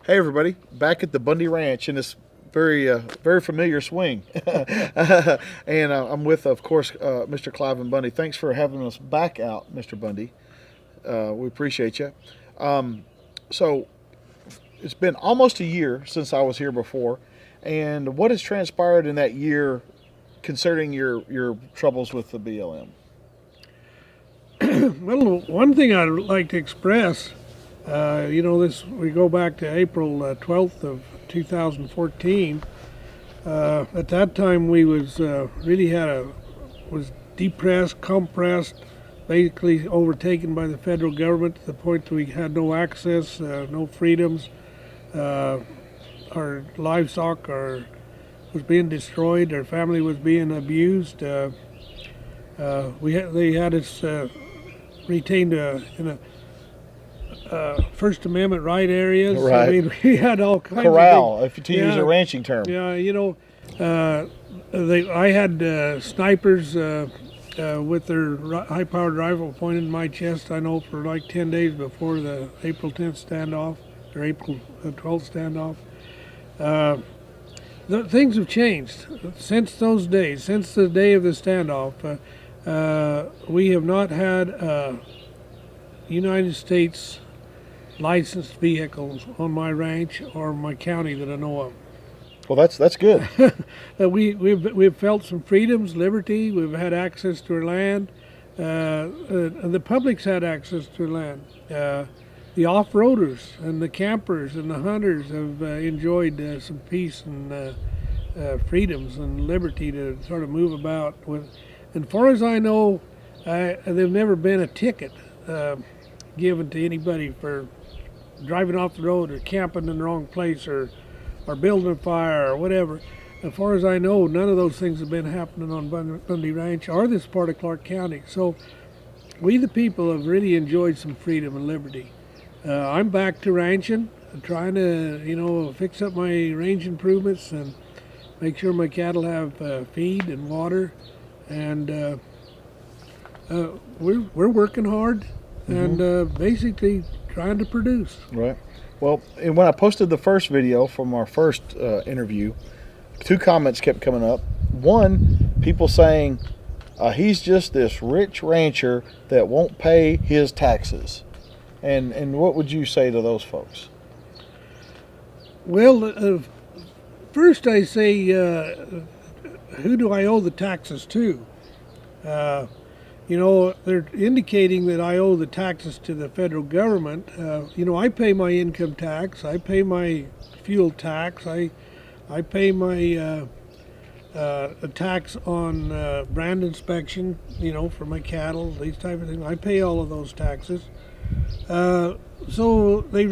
Hey everybody, back at the Bundy Ranch in this very familiar swing, and I'm with, of course, Mr. Clive Bundy. Thanks for having us back out, Mr. Bundy. We appreciate you. So it's been almost a year since I was here before, and what has transpired in that year concerning your troubles with the BLM? Well, one thing I'd like to express, this we go back to April 12th of 2014. At that time, we was was depressed, compressed, basically overtaken by the federal government to the point that we had no access, no freedoms. Our livestock was being destroyed. Our family was being abused. They had us retained in a First Amendment right areas. Right. I mean, we had all kinds Corral, of if to use a ranching term. Yeah, I had snipers with their high-powered rifle pointed in my chest. I know for like 10 days before the April 10th standoff or April 12th standoff. Things have changed since those days. Since the day of the standoff, we have not had United States licensed vehicles on my ranch or my county that I know of. Well, that's good. We've felt some freedoms, liberty. We've had access to our land. The public's had access to our land. The off-roaders and the campers and the hunters have enjoyed some peace and freedoms and liberty to sort of move about with. And far as I know, there've never been a ticket given to anybody for driving off the road or camping in the wrong place or building a fire or whatever. As far as I know, none of those things have been happening on Bundy Ranch or this part of Clark County. So we the people have really enjoyed some freedom and liberty. I'm back to ranching, trying to, fix up my range improvements and make sure my cattle have feed and water. And we're working hard and basically trying to produce. Right. Well, and when I posted the first video from our first interview, two comments kept coming up. One, people saying he's just this rich rancher that won't pay his taxes. And what would you say to those folks? Well, first I say, who do I owe the taxes to? They're indicating that I owe the taxes to the federal government. I pay my income tax, I pay my fuel tax, I pay my tax on brand inspection, for my cattle, these type of things. I pay all of those taxes. So they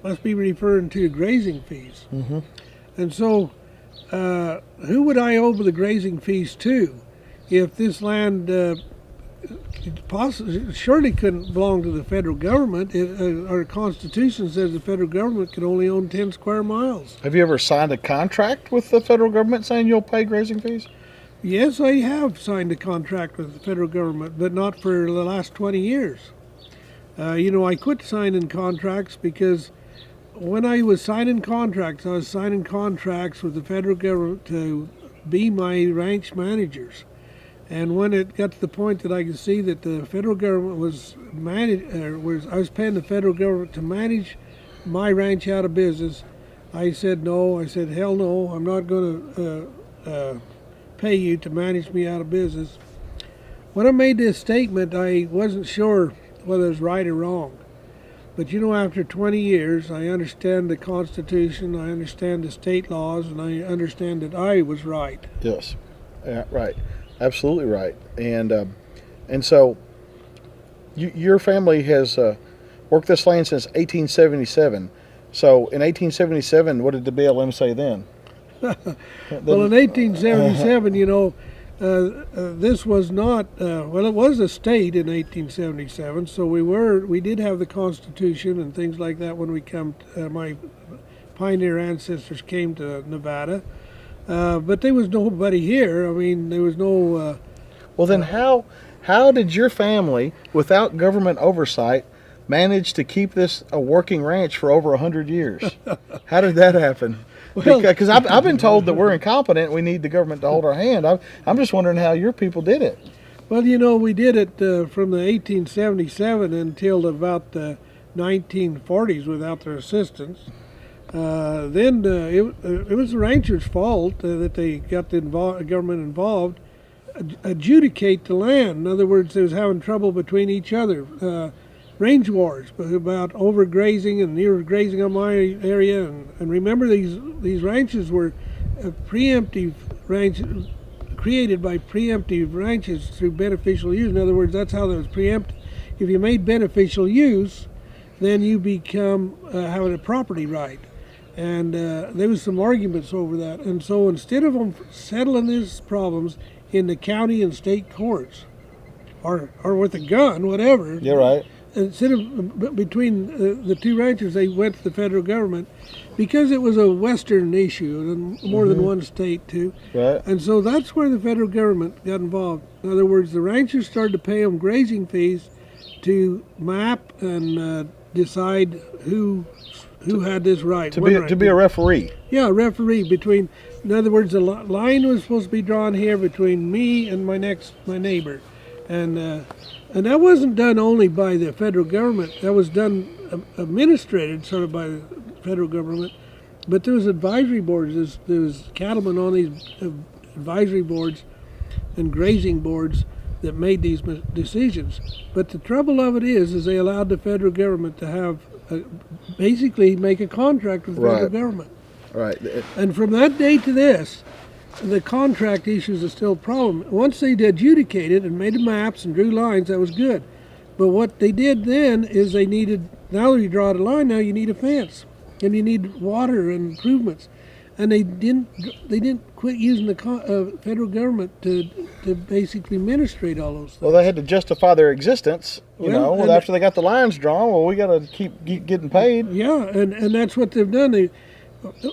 must be referring to grazing fees. Mm-hmm. And so who would I owe the grazing fees to? If this land surely couldn't belong to the federal government. Our Constitution says the federal government can only own 10 square miles. Have you ever signed a contract with the federal government saying you'll pay grazing fees? Yes, I have signed a contract with the federal government, but not for the last 20 years. I quit signing contracts because when I was signing contracts with the federal government to be my ranch managers. And when it got to the point that I could see that the federal government I was paying the federal government to manage my ranch out of business, I said no. I said, hell no, I'm not going to pay you to manage me out of business. When I made this statement, I wasn't sure whether it was right or wrong. But after 20 years, I understand the Constitution, I understand the state laws, and I understand that I was right. Yes, yeah, right. Absolutely right. And so your family has worked this land since 1877. So in 1877, what did the BLM say then? Well, in 1877, this was not, it was a state in 1877, so we did have the Constitution and things like that when my pioneer ancestors came to Nevada. But there was nobody here. I mean, there was no... Well, then how did your family, without government oversight, managed to keep this a working ranch for over 100 years. How did that happen? Well, Because I've been told that we're incompetent. We need the government to hold our hand. I'm just wondering how your people did it. well, we did it from the 1877 until about the 1940s without their assistance. Then it was the ranchers' fault that they got the government involved. Adjudicate the land. In other words, they was having trouble between each other. Range wars about overgrazing and near grazing on my area. And remember, these ranches were preemptive ranches created by preemptive ranches through beneficial use. In other words, that's how there was preempt. If you made beneficial use, then you become having a property right. And there was some arguments over that. And so instead of them settling these problems in the county and state courts, or with a gun, whatever. You're right. Instead of between the two ranchers, they went to the federal government because it was a Western issue, and more than one state too. Right. And so that's where the federal government got involved. In other words, the ranchers started to pay them grazing fees to map and decide who had this right. To be a referee. Yeah, a referee between. In other words, the line was supposed to be drawn here between me and my neighbor, and that wasn't done only by the federal government. That was done administrated sort of by the federal government, but there was advisory boards. There was cattlemen on these advisory boards and grazing boards that made these decisions. But the trouble of it is they allowed the federal government to have basically make a contract with the federal government. Right. And from that day to this, the contract issues are still a problem. Once they adjudicated and made the maps and drew lines, that was good. But what they did then is they needed, now you draw the line, now you need a fence. And you need water and improvements. And they didn't quit using the federal government to basically administrate all those things. Well, they had to justify their existence, Well, after they got the lines drawn. Well, we got to keep getting paid. Yeah, and that's what they've done.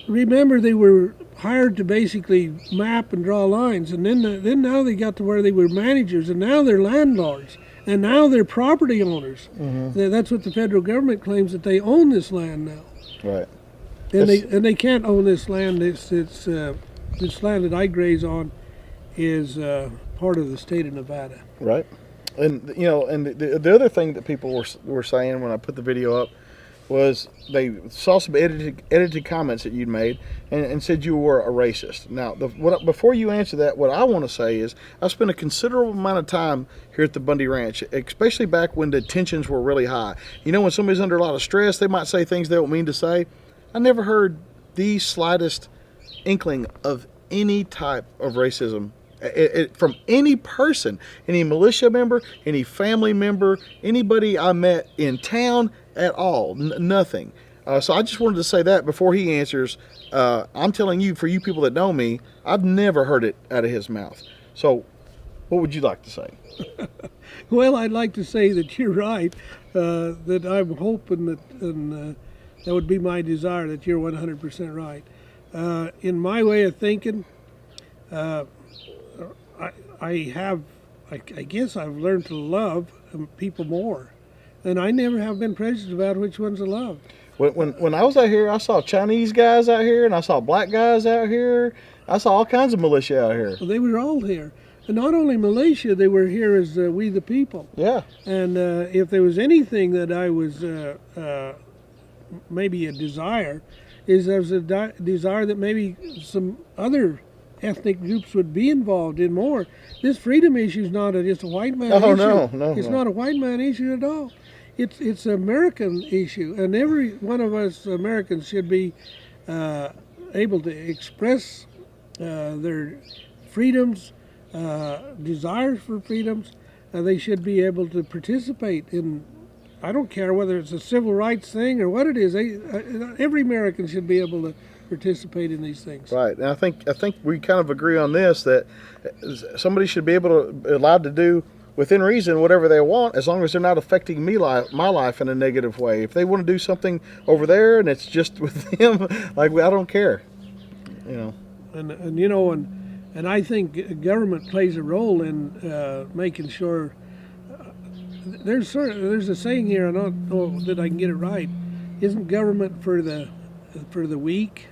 Remember, they were hired to basically map and draw lines, and then now they got to where they were managers, and now they're landlords, and now they're property owners. Mm-hmm. That's what the federal government claims, that they own this land now. Right. And they can't own this land. It's this land that I graze on is part of the state of Nevada. Right. And the other thing that people were saying when I put the video up was they saw some edited comments that you'd made and said you were a racist. Now, before you answer that, what I want to say is I spent a considerable amount of time here at the Bundy Ranch, especially back when the tensions were really high. When somebody's under a lot of stress, they might say things they don't mean to say. I never heard the slightest inkling of any type of racism from any person, any militia member, any family member, anybody I met in town at all. Nothing. So I just wanted to say that before he answers. I'm telling you, for you people that know me, I've never heard it out of his mouth. So what would you like to say? Well, I'd like to say that you're right, that I'm hoping that, and that would be my desire, that you're 100% right. In my way of thinking, I guess I've learned to love people more, and I never have been prejudiced about which ones I love. When I was out here, I saw Chinese guys out here, and I saw black guys out here. I saw all kinds of militia out here. Well, they were all here. And not only militia, they were here as we the people. Yeah. And if there was anything that I was maybe a desire, is there was a desire that maybe some other ethnic groups would be involved in more. This freedom issue is not just a white man issue. No. It's not a white man issue at all. It's an American issue, and every one of us Americans should be able to express their freedoms, desires for freedoms. They should be able to participate in. I don't care whether it's a civil rights thing or what it is. Every American should be able to participate in these things. Right, and I think we kind of agree on this, that somebody should be allowed to do within reason whatever they want, as long as they're not affecting my life in a negative way. If they want to do something over there and it's just with them, I don't care. And I think government plays a role in making sure there's a saying here. I don't know that I can get it right. Isn't government for the weak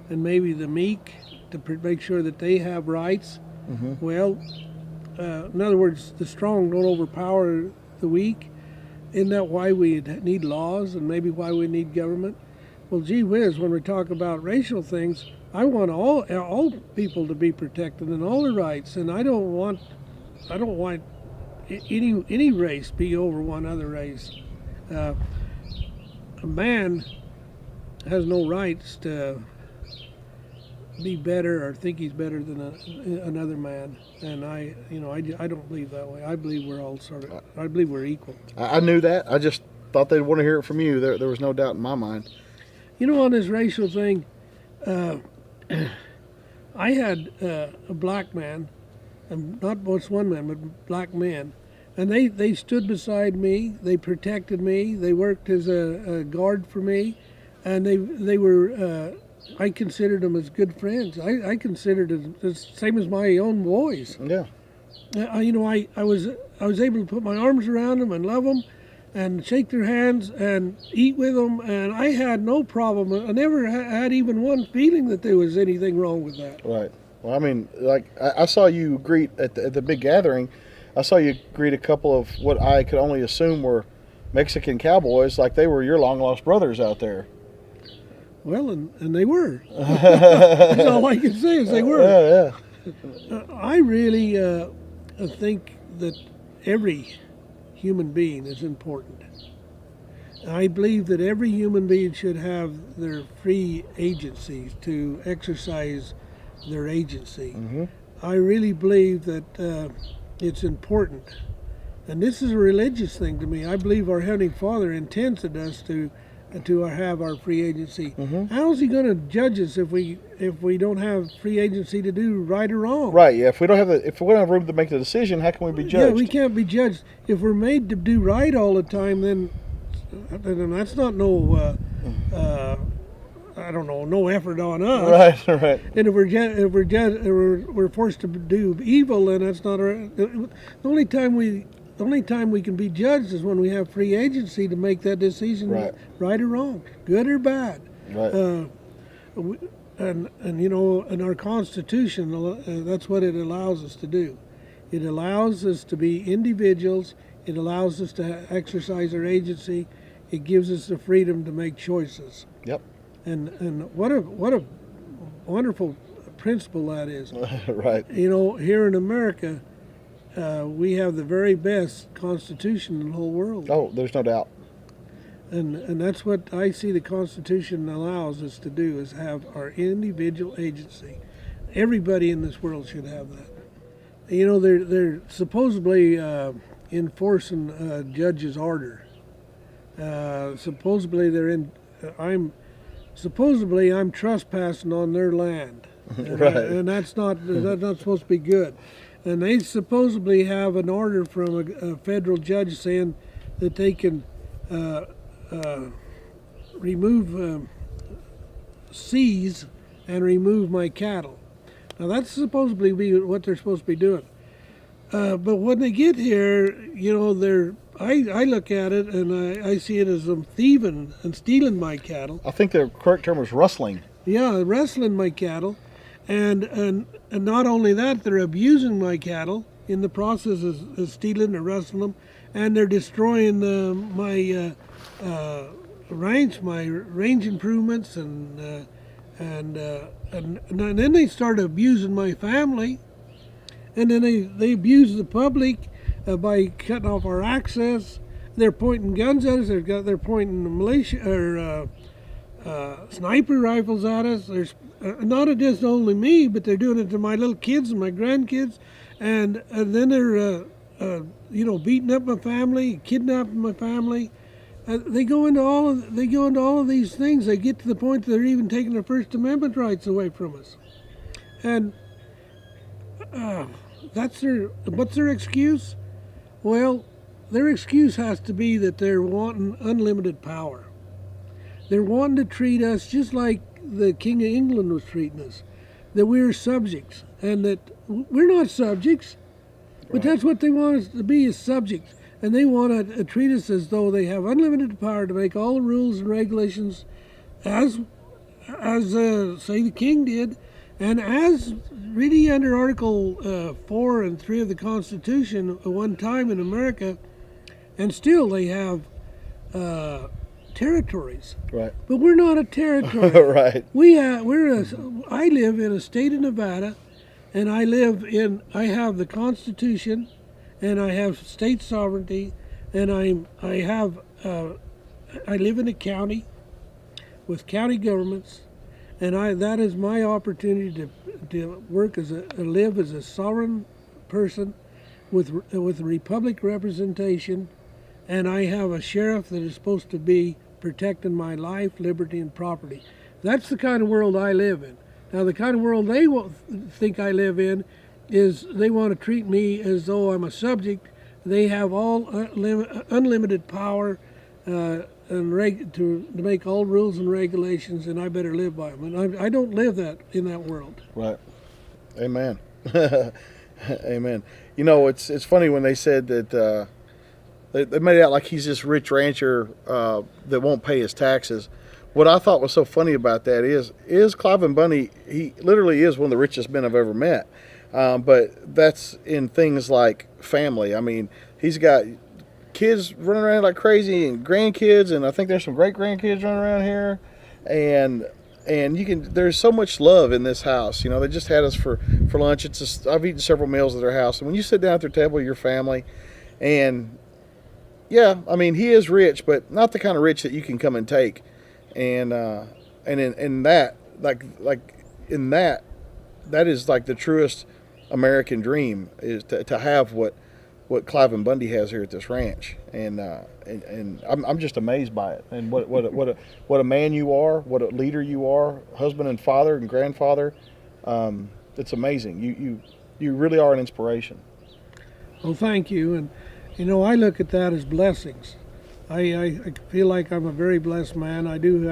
and maybe the meek to make sure that they have rights? Mm-hmm. Well, in other words, the strong don't overpower the weak. Isn't that why we need laws and maybe why we need government? Well, gee whiz, when we talk about racial things, I want all people to be protected and all the rights, and I don't want any race be over one other race. A man has no rights to be better or think he's better than another man, and I don't believe that way. I believe we're all I believe we're equal. I knew that. I just thought they'd want to hear it from you. There was no doubt in my mind. You know, on this racial thing, I had a black man, and not just one man, but black men, and they stood beside me. They protected me. They worked as a guard for me, and they were. I considered them as good friends. I considered it the same as my own boys. Yeah. I was able to put my arms around them and love them, and shake their hands and eat with them, and I had no problem. I never had even one feeling that there was anything wrong with that. Right. Well, I mean, like I saw you greet at the big gathering. I saw you greet a couple of what I could only assume were Mexican cowboys, like they were your long lost brothers out there. Well, and they were. That's all I can say is they were. Yeah. I really think that every human being is important. I believe that every human being should have their free agency to exercise their agency. Mm-hmm. I really believe that it's important. And this is a religious thing to me. I believe our Heavenly Father intended us to have our free agency. Mm-hmm. How is He going to judge us if we don't have free agency to do right or wrong? Right. Yeah. If we don't have room to make the decision, how can we be judged? Yeah, we can't be judged. If we're made to do right all the time, then that's not no effort on us. Right. Right. And if we're forced to do evil, then that's not the only time we can be judged is when we have free agency to make that decision, right or wrong, good or bad. Right. In our Constitution, that's what it allows us to do. It allows us to be individuals. It allows us to exercise our agency. It gives us the freedom to make choices. Yep. And what a wonderful principle that is. Right. Here in America, we have the very best Constitution in the whole world. Oh, there's no doubt. And that's what I see the Constitution allows us to do, is have our individual agency. Everybody in this world should have that. They're supposedly enforcing a judge's order. Supposedly I'm trespassing on their land. Right. And that's not supposed to be good. And they supposedly have an order from a federal judge saying that they can seize and remove my cattle. Now that's supposedly what they're supposed to be doing. But when they get here, I look at it and I see it as them thieving and stealing my cattle. I think the correct term was rustling. Yeah, wrestling my cattle. And not only that, they're abusing my cattle in the process of stealing or rustling them, and they're destroying my ranch, my range improvements, and then they start abusing my family, and then they abuse the public by cutting off our access. They're pointing guns at us. They're pointing militia or sniper rifles at us. There's not just only me, but they're doing it to my little kids and my grandkids, and then they're beating up my family, kidnapping my family. They go into all of these things. They get to the point that they're even taking their First Amendment rights away from us. And what's their excuse? Well, their excuse has to be that they're wanting unlimited power. They're wanting to treat us just like the King of England was treating us, that we're subjects, and that we're not subjects, but that's what they want us to be, is subjects. and they want to treat us as though they have unlimited power to make all the rules and regulations as say the king did, and as really under Article 4 and 3 of the Constitution at one time in America, and still they have territories. Right. But we're not a territory. Right. I live in a state of Nevada, and I have the Constitution, and I have state sovereignty, and I live in a county with county governments, and that is my opportunity to live as a sovereign person with republic representation, and I have a sheriff that is supposed to be protecting my life, liberty, and property. That's the kind of world I live in. Now, the kind of world they think I live in is they want to treat me as though I'm a subject. They have all unlimited power to make all rules and regulations, and I better live by them. And I don't live in that world. Right. Amen. Amen. You know, it's funny when they said that they made it out like he's this rich rancher that won't pay his taxes. What I thought was so funny about that is Clive Bundy, he literally is one of the richest men I've ever met. But that's in things like family. I mean, he's got kids running around like crazy and grandkids, and I think there's some great grandkids running around here. And there's so much love in this house. You know, they just had us for lunch. I've eaten several meals at their house, and when you sit down at their table, your family, and yeah, I mean, he is rich, but not the kind of rich that you can come and take. And in that, that is like the truest American dream, is to have what Clive Bundy has here at this ranch, and I'm just amazed by it, and what a man you are, what a leader you are, husband and father and grandfather. It's amazing. You really are an inspiration. Well, thank you, and you know, I look at that as blessings. I feel like I'm a very blessed man. I do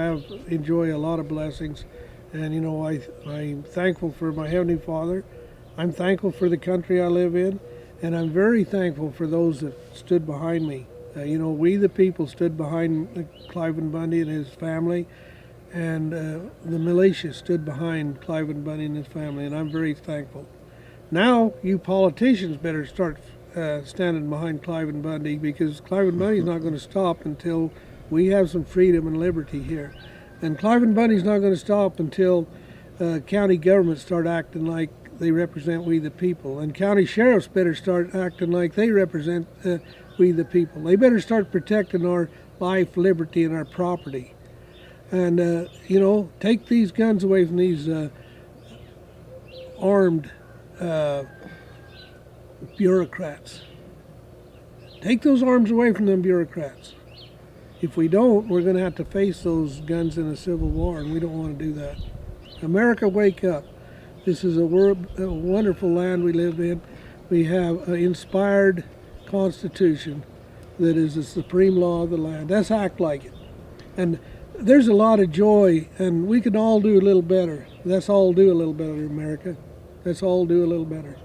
enjoy a lot of blessings, and you know, I'm thankful for my Heavenly Father. I'm thankful for the country I live in, and I'm very thankful for those that stood behind me. You know, we the people stood behind Clive Bundy and his family, and the militia stood behind Clive Bundy and his family, and I'm very thankful. Now, you politicians better start standing behind Clive Bundy, because Clive Bundy's not going to stop until we have some freedom and liberty here. And Clive Bundy's not going to stop until county governments start acting like they represent we the people. And county sheriffs better start acting like they represent we the people. They better start protecting our life, liberty, and our property. And, you know, take these guns away from these armed bureaucrats. Take those arms away from them bureaucrats. If we don't, we're going to have to face those guns in a civil war, and we don't want to do that. America, wake up. This is a wonderful land we live in. We have an inspired Constitution that is the supreme law of the land. Let's act like it. And there's a lot of joy, and we can all do a little better. Let's all do a little better, America. Let's all do a little better.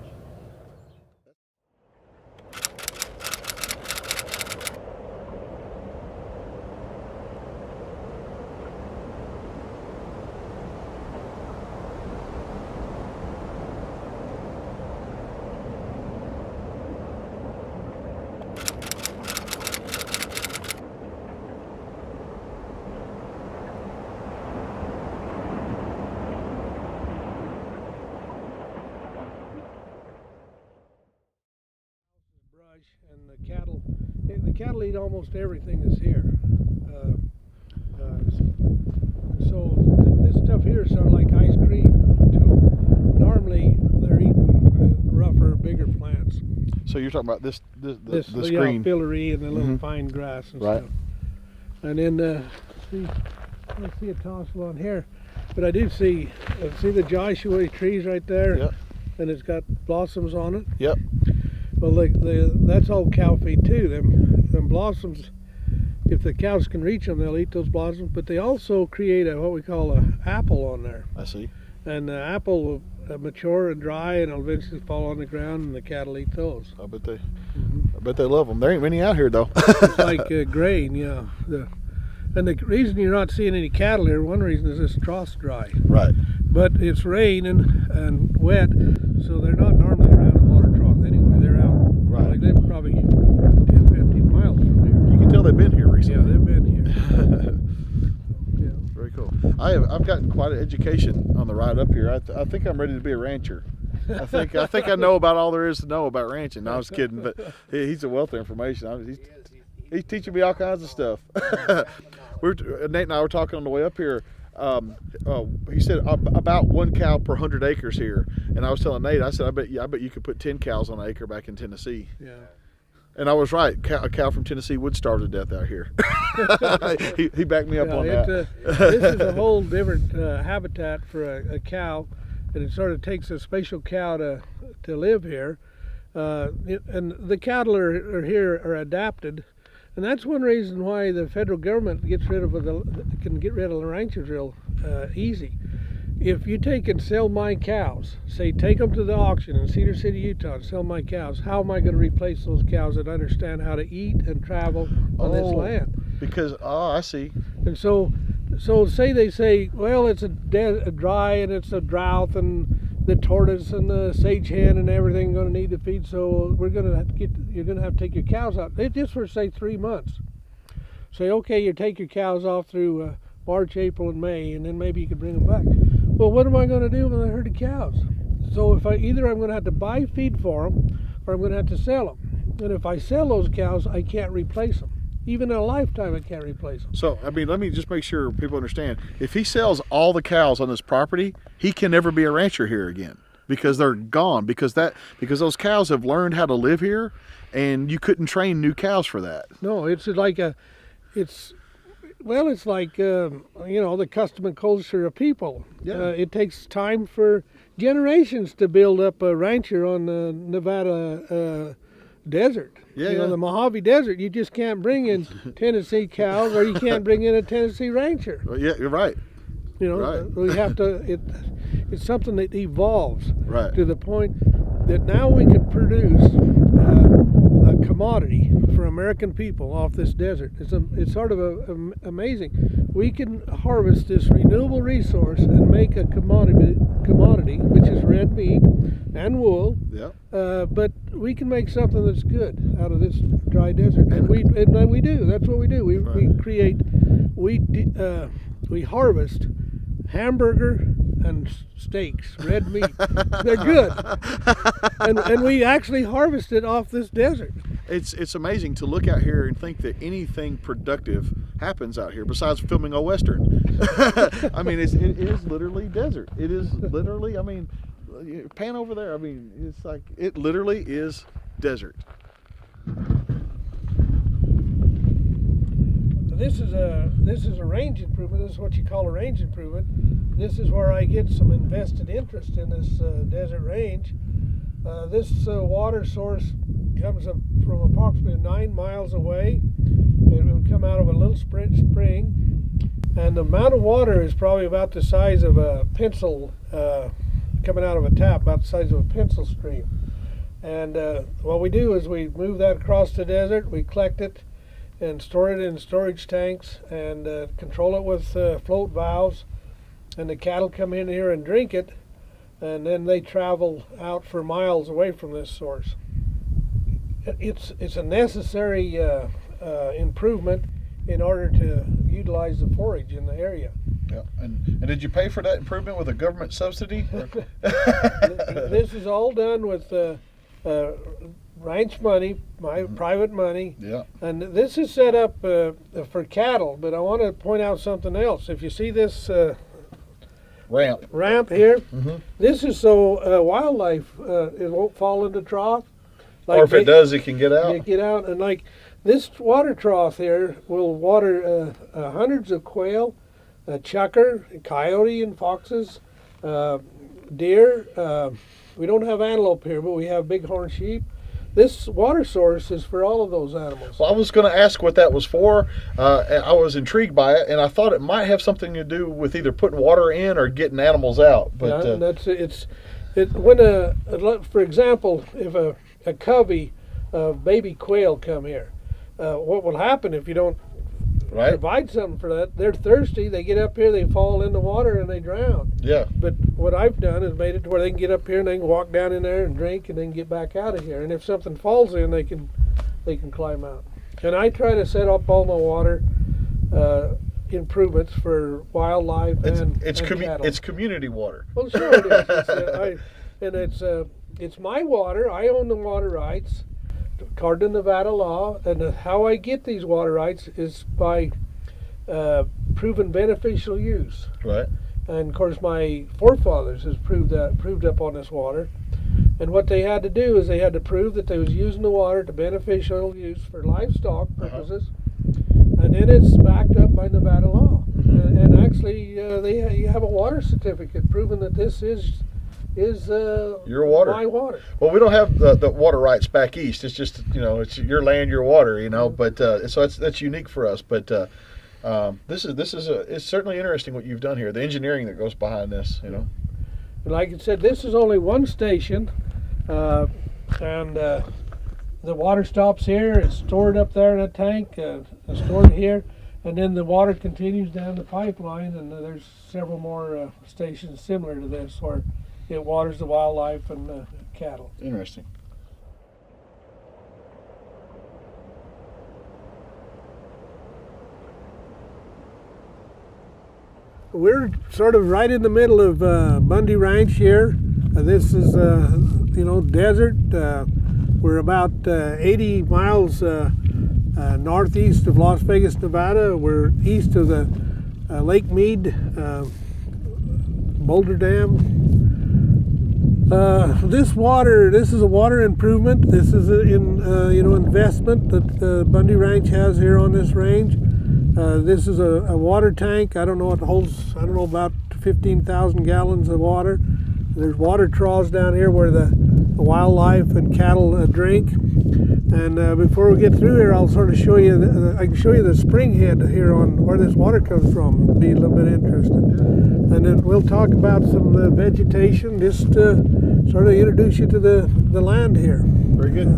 And the cattle eat almost everything that's here. So this stuff here is sort of like ice cream to them. Normally they're eating rougher, bigger plants. So you're talking about this screen, fillery and the little fine grass and stuff. And then I see a tassel on here, but I do see the Joshua trees right there. Yep. And it's got blossoms on it. Yep. Well, that's all cow feed too. Them blossoms, if the cows can reach them, they'll eat those blossoms. But they also create what we call an apple on there. I see. And the apple will mature and dry, and it'll eventually fall on the ground, and the cattle eat those. I bet they Bet they love them. There ain't many out here though. It's like grain, and the reason you're not seeing any cattle here, one reason is this trough's dry. Right. But it's raining and wet, so they're not normally around a water trough anyway. They're out, Right. like they're probably 10, 15 miles from here. You can tell they've been here recently. Yeah, they've been here. Yeah. Very cool. I've gotten quite an education on the ride up here. I think I'm ready to be a rancher. I think I know about all there is to know about ranching. No, I was kidding, but he's a wealth of information. He's teaching me all kinds of stuff. Nate and I were talking on the way up here. He said about 1 cow per 100 acres here, and I was telling Nate, I said, I bet you could put 10 cows on an acre back in Tennessee. Yeah. And I was right. A cow from Tennessee would starve to death out here. he backed me up on that. This is a whole different habitat for a cow, and it sort of takes a special cow to live here. And the cattle are here are adapted. And that's one reason why the federal government can get rid of the ranchers real easy. If you take and sell my cows, say take them to the auction in Cedar City, Utah, and sell my cows, how am I going to replace those cows that understand how to eat and travel on this land? Because, I see. And so say they say, well, it's a dry and it's a drought and the tortoise and the sage hen and everything going to need to feed, so you're going to have to take your cows out. Just for say 3 months. Say, okay, you take your cows off through March, April, and May, and then maybe you can bring them back. Well, what am I going to do with a herd of cows? So I'm going to have to buy feed for them, or I'm going to have to sell them. And if I sell those cows, I can't replace them. Even in a lifetime, I can't replace them. So, I mean, let me just make sure people understand. If he sells all the cows on this property, he can never be a rancher here again because they're gone. Because those cows have learned how to live here, and you couldn't train new cows for that. No, it's like the custom and culture of people. Yeah. It takes time for generations to build up a rancher on the Nevada desert. The Mojave Desert. You just can't bring in Tennessee cows, or you can't bring in a Tennessee rancher. Well, yeah, you're right. Right. We have to. It's something that evolves to the point that now we can produce a commodity for American people off this desert. It's sort of amazing. We can harvest this renewable resource and make a commodity, which is red meat and wool. Yeah. But we can make something that's good out of this dry desert, and we do. That's what we do. We harvest hamburger and steaks, red meat. They're good, and we actually harvest it off this desert. It's amazing to look out here and think that anything productive happens out here besides filming a Western. I mean, it is literally desert. It is literally, I mean, pan over there. I mean, it's like, it literally is desert. This is a range improvement. This is what you call a range improvement. This is where I get some invested interest in this desert range. This water source comes up from approximately 9 miles away. It would come out of a little spring, and the amount of water is probably about the size of a pencil, coming out of a tap, about the size of a pencil stream. And what we do is we move that across the desert, we collect it and store it in storage tanks and control it with float valves, and the cattle come in here and drink it, and then they travel out for miles away from this source. It's a necessary improvement in order to utilize the forage in the area. Yeah. And did you pay for that improvement with a government subsidy? This is all done with ranch money, my private money. Yeah. And this is set up for cattle, but I want to point out something else. If you see this ramp here, this is so wildlife it won't fall in the trough. Or if it does, it can get out. It get out, and like this water trough here will water hundreds of quail, chukar, coyote, and foxes, deer. We don't have antelope here, but we have bighorn sheep. This water source is for all of those animals. Well, I was going to ask what that was for. I was intrigued by it, and I thought it might have something to do with either putting water in or getting animals out. But yeah, for example, if a covey of baby quail come here. What will happen if you don't Right. provide something for that? They're thirsty. They get up here, they fall in the water, and they drown. Yeah. But what I've done is made it to where they can get up here and they can walk down in there and drink and then get back out of here. And if something falls in, they can climb out. And I try to set up all my water improvements for wildlife and cattle. It's community water. Well, sure it is. It's my water. I own the water rights, according to Nevada law. And how I get these water rights is by proven beneficial use. Right. And of course, my forefathers has proved up on this water. And what they had to do is they had to prove that they was using the water to beneficial use for livestock purposes. And then it's backed up by Nevada law. And actually, you have a water certificate proving that this is your water. my water. Well, we don't have the water rights back east. It's just, it's your land, your water, But so that's unique for us. But it's certainly interesting what you've done here. The engineering that goes behind this, And like I said, this is only one station, and the water stops here. It's stored up there in a tank, stored here, and then the water continues down the pipeline. And there's several more stations similar to this where it waters the wildlife and cattle. Interesting. We're sort of right in the middle of Bundy Ranch here. This is, desert. We're about 80 miles northeast of Las Vegas, Nevada. We're east of the Lake Mead Boulder Dam. This is a water improvement. This is an investment that Bundy Ranch has here on this range. This is a water tank. I don't know what it holds. I don't know, about 15,000 gallons of water. There's water troughs down here where the wildlife and cattle drink. And before we get through here, I'll sort of show you. I can show you the spring head here on where this water comes from. It'll be a little bit interested. And then we'll talk about some vegetation, just to sort of introduce you to the land here. Very good.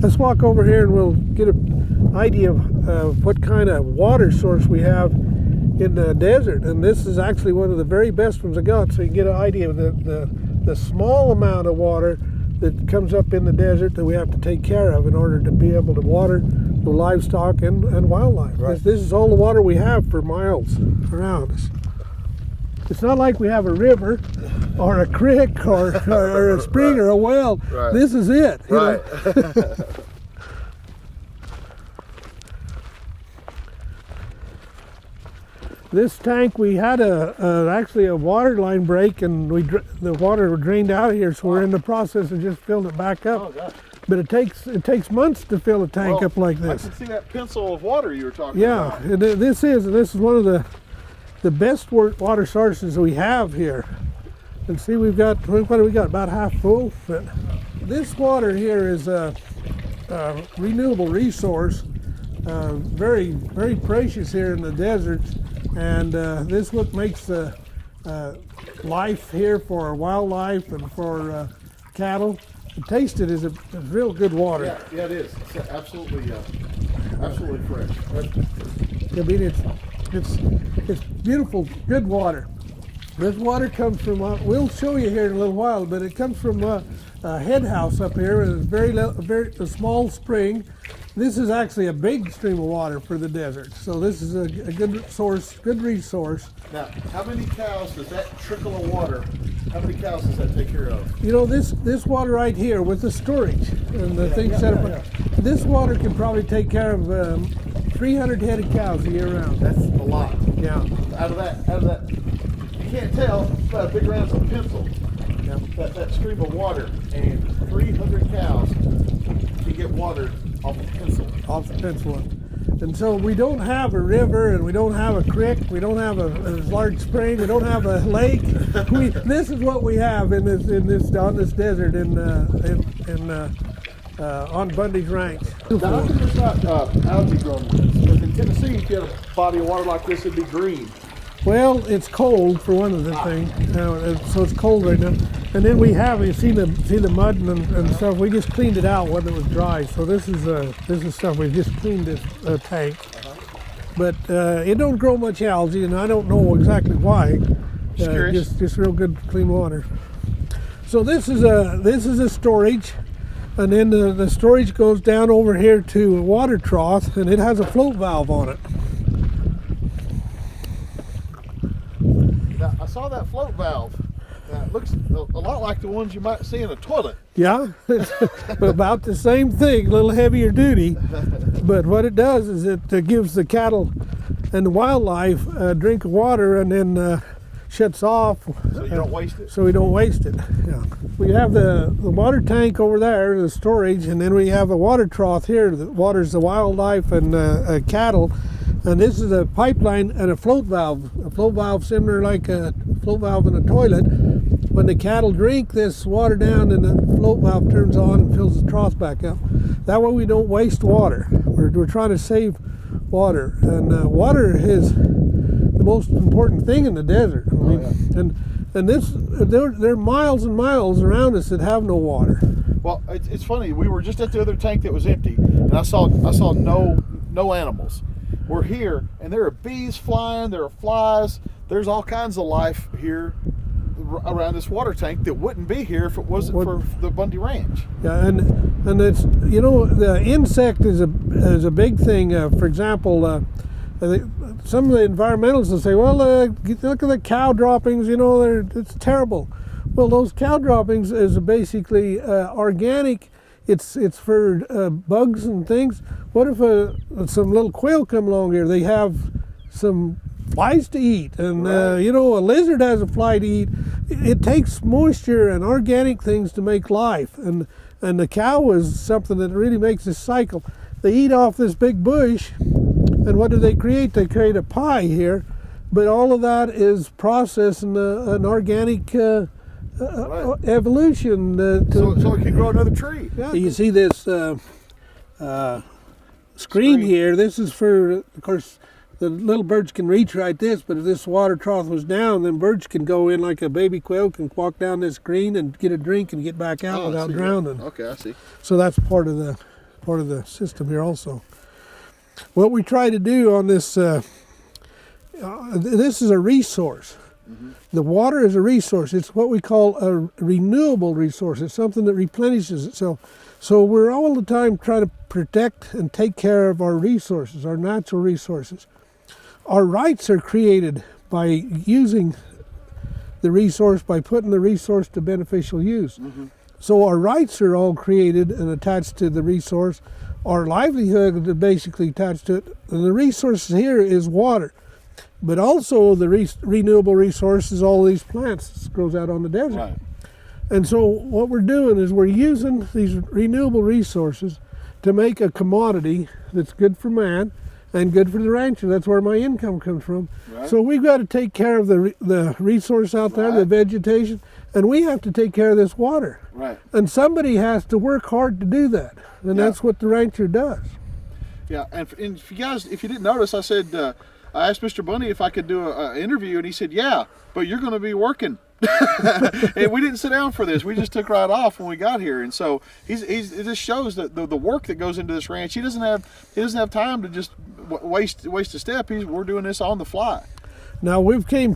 Let's walk over here and we'll get an idea of what kind of water source we have in the desert. And this is actually one of the very best ones I got, so you can get an idea of the small amount of water that comes up in the desert that we have to take care of in order to be able to water the livestock and wildlife. Right. This is all the water we have for miles around us. It's not like we have a river or a creek or a spring or a well. Right. This is it. Right. This tank, we had actually a water line break, and the water drained out of here, so we're in the process of just filling it back up. Oh, gosh. But it takes months to fill a tank up like this. I can see that pencil of water you were talking Yeah, about. and this is one of the best water sources we have here. And see, what do we got? About half full. But this water here is a renewable resource, very, very precious here in the deserts. And this is what makes the life here for wildlife and for cattle. To taste it is a real good water. Yeah, it is. It's absolutely fresh. I mean, it's beautiful, good water. This water comes from, we'll show you here in a little while, but it comes from a head house up here, and it's a small spring. This is actually a big stream of water for the desert, so this is a good source, good resource. Now, how many cows does that trickle of water, how many cows does that take care of? You know, this water right here with the storage and the things set up, this water can probably take care of 300 head of cows a year round. That's a lot. Yeah. Out of that, you can't tell, it's about as big around as a pencil. Yeah. That stream of water, and 300 cows can get water off the pencil. Off the pencil. And so we don't have a river, and we don't have a creek, we don't have a large spring, we don't have a lake. This is what we have on this desert on Bundy's Ranch. Now, how come there's not algae growing with this? Because in Tennessee, if you had a body of water like this, it'd be green. Well, it's cold for one of the things, so it's cold right now. And then we have, you see the mud and stuff. We just cleaned it out when it was dry. So this is stuff we just cleaned this tank. But it don't grow much algae, and I don't know exactly why. Just real good clean water. So this is a storage, and then the storage goes down over here to a water trough, and it has a float valve on it. Now, I saw that float valve. It looks a lot like the ones you might see in a toilet. Yeah, it's about the same thing, a little heavier duty. But what it does is it gives the cattle and the wildlife a drink of water, and then shuts off. So you don't waste it? So we don't waste it, yeah. We have the water tank over there, the storage, and then we have a water trough here that waters the wildlife and cattle. And this is a pipeline and a float valve similar like a float valve in a toilet. When the cattle drink this water down, and the float valve turns on and fills the trough back up. That way we don't waste water. We're trying to save water, and water is the most important thing in the desert. I mean, and there are miles and miles around us that have no water. Well, it's funny. We were just at the other tank that was empty, and I saw no animals. We're here, and there are bees flying, there are flies, there's all kinds of life here around this water tank that wouldn't be here if it wasn't for the Bundy Ranch. Yeah, and it's, the insect is a big thing. For example, some of the environmentalists will say, well, look at the cow droppings, it's terrible. Well, those cow droppings is basically organic. It's for bugs and things. What if some little quail come along here? They have some flies to eat, and right. A lizard has a fly to eat. It takes moisture and organic things to make life, and the cow is something that really makes this cycle. They eat off this big bush, and what do they create? They create a pie here, but all of that is processed in an organic Right. evolution. So it can grow another tree. Yeah. You see this screen here. This is for, of course, the little birds can reach right this, but if this water trough was down, then birds can go in like a baby quail can walk down this screen and get a drink and get back out without drowning. That. Okay, I see. So that's part of the system here also. What we try to do on this, this is a resource. Mm-hmm. The water is a resource. It's what we call a renewable resource. It's something that replenishes itself. So we're all the time trying to protect and take care of our resources, our natural resources. Our rights are created by using the resource, by putting the resource to beneficial use. Mm-hmm. So our rights are all created and attached to the resource. Our livelihood is basically attached to it. And the resource here is water. But also the renewable resource is all these plants that grows out on the desert. Right. And so what we're doing is we're using these renewable resources to make a commodity that's good for man and good for the rancher. That's where my income comes from. Right. So we've got to take care of the resource out there, the vegetation, and we have to take care of this water. Right. And somebody has to work hard to do that, and that's what the rancher does. Yeah, and if you didn't notice, I said, I asked Mr. Bundy if I could do an interview, and he said, yeah, but you're going to be working. And we didn't sit down for this. We just took right off when we got here. And so it just shows that the work that goes into this ranch. He doesn't have time to just waste a step. We're doing this on the fly. Now we've come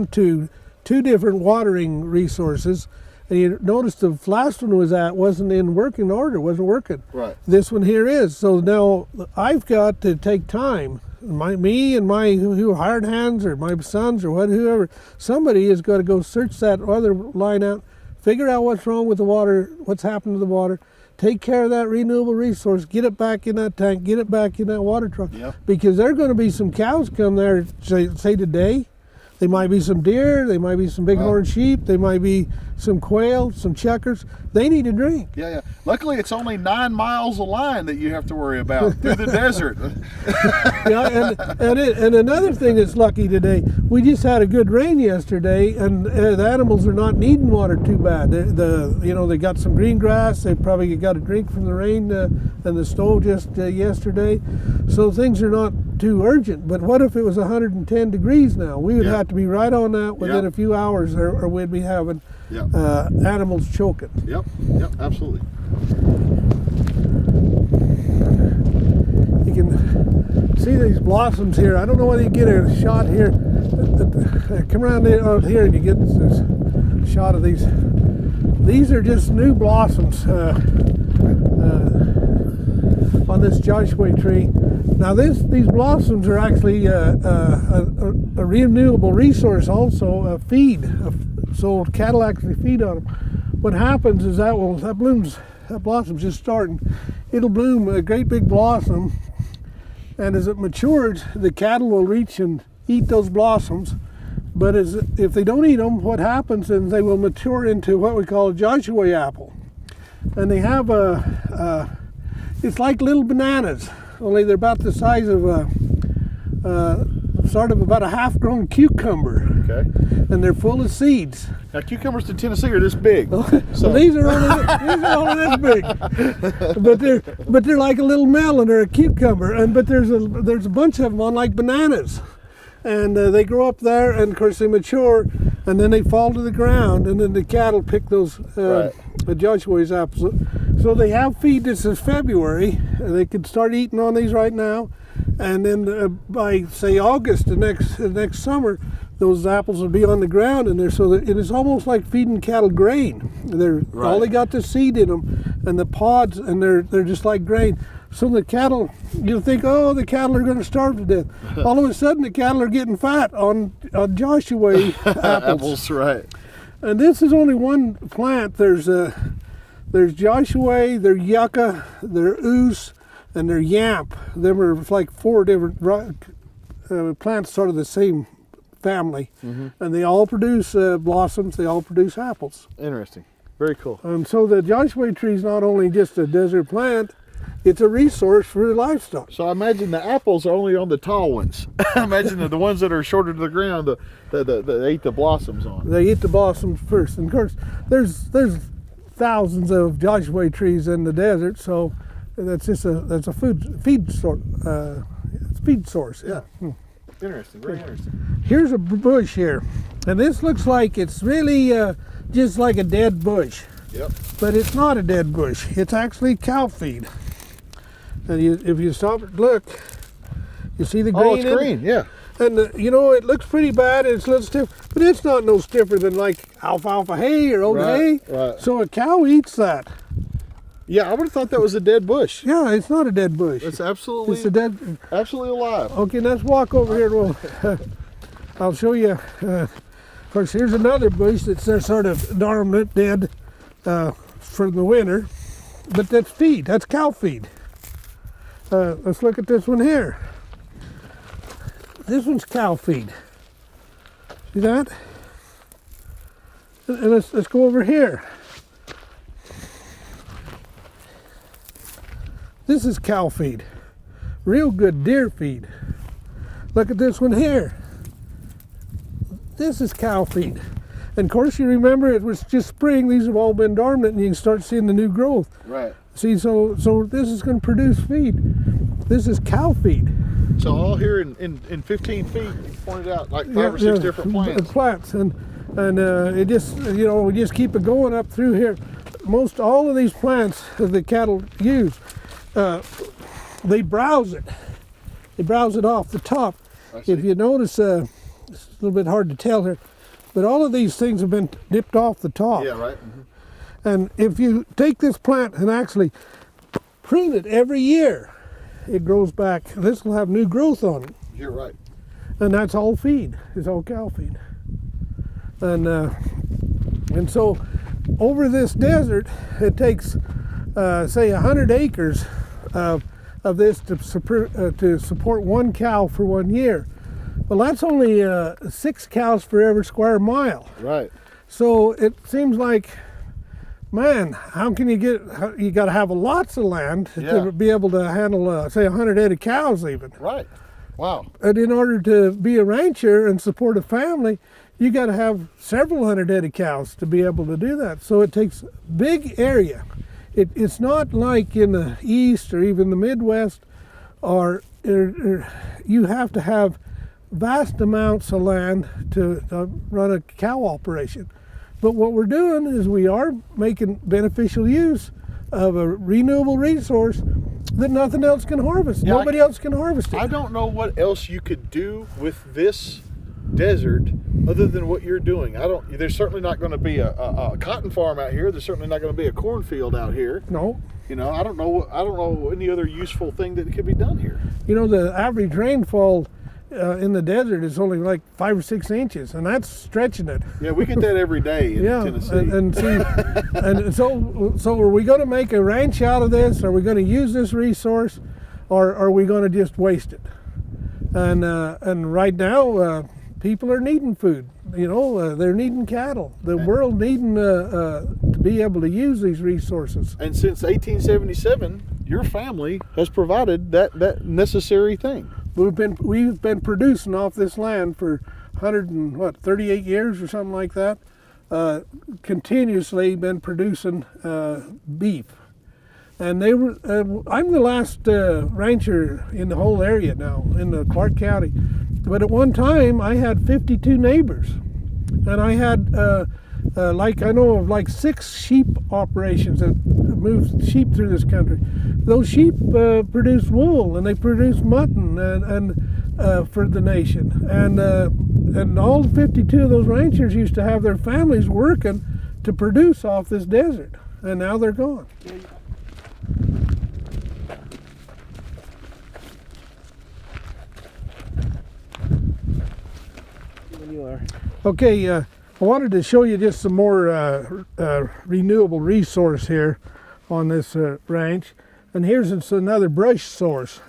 to two different watering resources. And you notice the last one wasn't in working order, wasn't working. Right. This one here is. So now I've got to take time. Me and my who hired hands or my sons or whoever, somebody has got to go search that other line out, figure out what's wrong with the water, what's happened to the water, take care of that renewable resource, get it back in that tank, get it back in that water truck. Yep. Because there are going to be some cows come there, say today. There might be some deer, there might be some bighorn sheep, there might be some quail, some checkers. They need a drink. Yeah. Luckily, it's only 9 miles of line that you have to worry about through the desert. And another thing that's lucky today, we just had a good rain yesterday, and the animals are not needing water too bad. They got some green grass. They probably got a drink from the rain and the snow just yesterday, so things are not too urgent. But what if it was 110 degrees now? We would have to be right on that within a few hours, or we'd be having animals choking. Yep, absolutely. You can see these blossoms here. I don't know whether you get a shot here. Come around out here and you get this shot of these. These are just new blossoms on this Joshua tree. Now these blossoms are actually a renewable resource, also a feed. So cattle actually feed on them. What happens is that blossom's just starting. It'll bloom a great big blossom, and as it matures, the cattle will reach and eat those blossoms. But if they don't eat them, what happens is they will mature into what we call a Joshua apple. And they have it's like little bananas, only they're about the size of sort of about a half-grown cucumber. Okay. And they're full of seeds. Now cucumbers in Tennessee are this big. So these are only this big. but they're like a little melon or a cucumber. But there's a bunch of them on like bananas. And they grow up there, and of course they mature, and then they fall to the ground, and then the cattle pick those the Joshua's apples. So they have feed. This is February, and they can start eating on these right now, and then by say August the next summer, those apples will be on the ground, and so it is almost like feeding cattle grain. All they got the seed in them, and the pods, and they're just like grain. So the cattle, you think, oh, the cattle are going to starve to death. All of a sudden, the cattle are getting fat on Joshua apples. Right. And this is only one plant. There's Joshua, there's yucca, there's oos, and there's yamp. Them are like 4 different plants, sort of the same family, and they all produce blossoms. They all produce apples. Interesting. Very cool. And so the Joshua tree is not only just a desert plant. It's a resource for livestock. So I imagine the apples are only on the tall ones. I imagine the ones that are shorter to the ground, they eat the blossoms on. They eat the blossoms first. And of course, there's thousands of Joshua trees in the desert, so that's a feed source. Yeah. Interesting. Very interesting. Here's a bush here, and this looks like it's really just like a dead bush. Yep. But it's not a dead bush. It's actually cow feed. And if you stop and look, you see the green. Oh, it's green, yeah. And it looks pretty bad. It's a little stiff, but it's not no stiffer than like alfalfa hay or oat hay. Right. So a cow eats that. Yeah, I would have thought that was a dead bush. Yeah, it's not a dead bush. It's absolutely. It's absolutely alive. Okay, let's walk over here. I'll show you. Of course, here's another bush that's sort of dormant, dead for the winter, but that's feed. That's cow feed. Let's look at this one here. This one's cow feed. See that? And let's go over here. This is cow feed. Real good deer feed. Look at this one here. This is cow feed. And of course, you remember it was just spring. These have all been dormant, and you can start seeing the new growth. Right. See, so this is going to produce feed. This is cow feed. So all here in 15 feet, you pointed out like 5 or 6 different plants. And it just, we just keep it going up through here. Most all of these plants that the cattle use, they browse it. They browse it off the top. If you notice, it's a little bit hard to tell here, but all of these things have been dipped off the top. Yeah, right. And if you take this plant and actually prune it every year, it grows back. This will have new growth on it. You're right. And that's all feed. It's all cow feed. And so over this desert, it takes, say, 100 acres of this to support one cow for 1 year. Well, that's only 6 cows for every square mile. Right. So it seems like, man, how can you got to have lots of land to be able to handle, say, 100 head of cows even. Right. Wow. And in order to be a rancher and support a family, you got to have several hundred head of cows to be able to do that. So it takes big area. It's not like in the East or even the Midwest or you have to have vast amounts of land to run a cow operation. But what we're doing is we are making beneficial use of a renewable resource that nothing else can harvest. Yeah, Nobody else can harvest it. I don't know what else you could do with this desert other than what you're doing. There's certainly not going to be a cotton farm out here. There's certainly not going to be a cornfield out here. No. You know, I don't know any other useful thing that could be done here. You know, the average rainfall in the desert is only like 5 or 6 inches, and that's stretching it. Yeah, we get that every day in Tennessee. and see, and so are we going to make a ranch out of this? Are we going to use this resource, or are we going to just waste it? And right now, people are needing food. You know, they're needing cattle. The world needing to be able to use these resources. And since 1877, your family has provided that necessary thing. We've been producing off this land for 38 years or something like that. Continuously been producing beef, and I'm the last rancher in the whole area now in the Clark County. But at one time, I had 52 neighbors, and I had I know of 6 sheep operations that moved sheep through this country. Those sheep produce wool, and they produce mutton and for the nation. And all 52 of those ranchers used to have their families working to produce off this desert, and now they're gone. You are. Okay, I wanted to show you just some more renewable resource here on this ranch. And here's another brush source.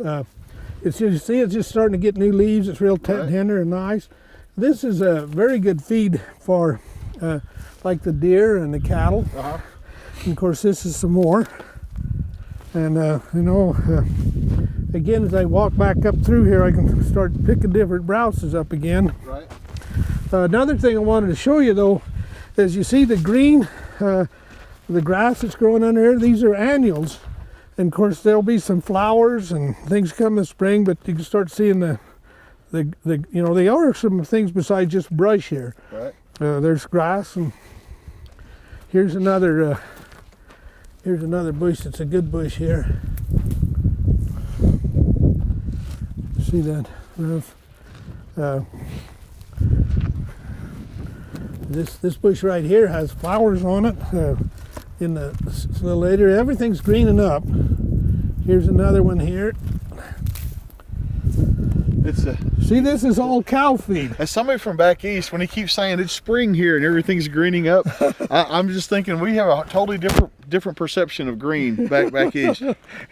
You see, it's just starting to get new leaves. It's real tender and nice. This is a very good feed for like the deer and the cattle. And of course, this is some more. And again, as I walk back up through here, I can start picking different browses up again. Right. Another thing I wanted to show you, though, is you see the green, the grass that's growing under here. These are annuals, and of course there'll be some flowers and things come in spring. But you can start seeing the there are some things besides just brush here. Right. There's grass, and here's another bush. It's a good bush here. See that? This bush right here has flowers on it. In the little later, everything's greening up. Here's another one here. See, this is all cow feed. As somebody from back east, when he keeps saying it's spring here and everything's greening up, I'm just thinking we have a totally different perception of green back east.